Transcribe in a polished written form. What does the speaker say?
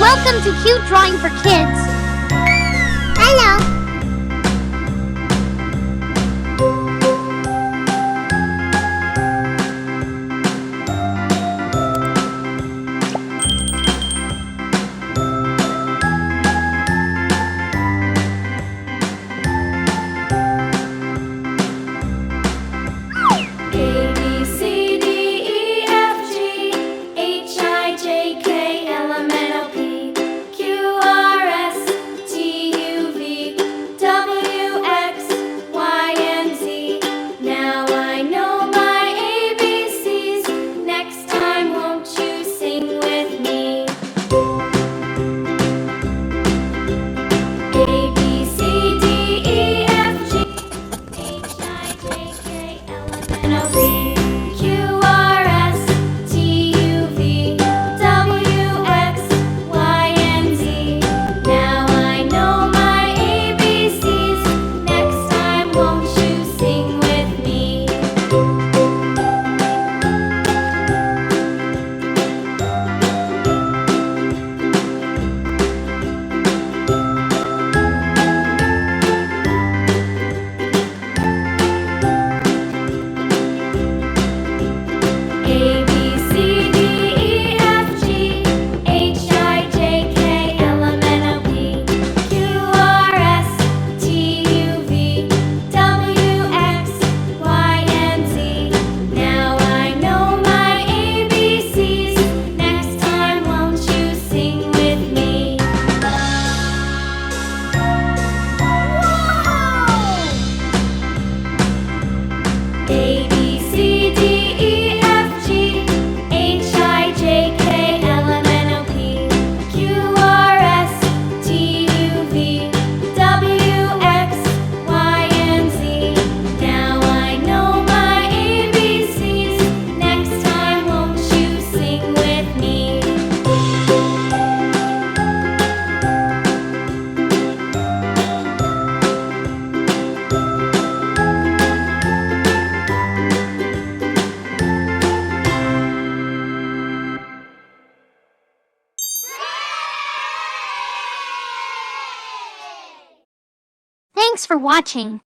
Welcome to Cute Drawing for Kids. Hello. A B C D E F G H I J K L M N O P Q R S T U V W X Y and Z. Now I know my ABCs. Next time, won't you sing with me? A B C D E F G H I J K L M N O P Q R S T U V W X Y and Z. Now I know my ABCs. Next time, won't you sing with me? A B C D E F G H I J K L M N O P Q R S T U V W X Y and Z. Now I know my ABCs. Next time, won't you sing with me? A B C D E F G H I J K L M N O P Q R S T U V W X Y and Z. Now I know my ABCs. Next time, won't you sing with me? Thanks for watching.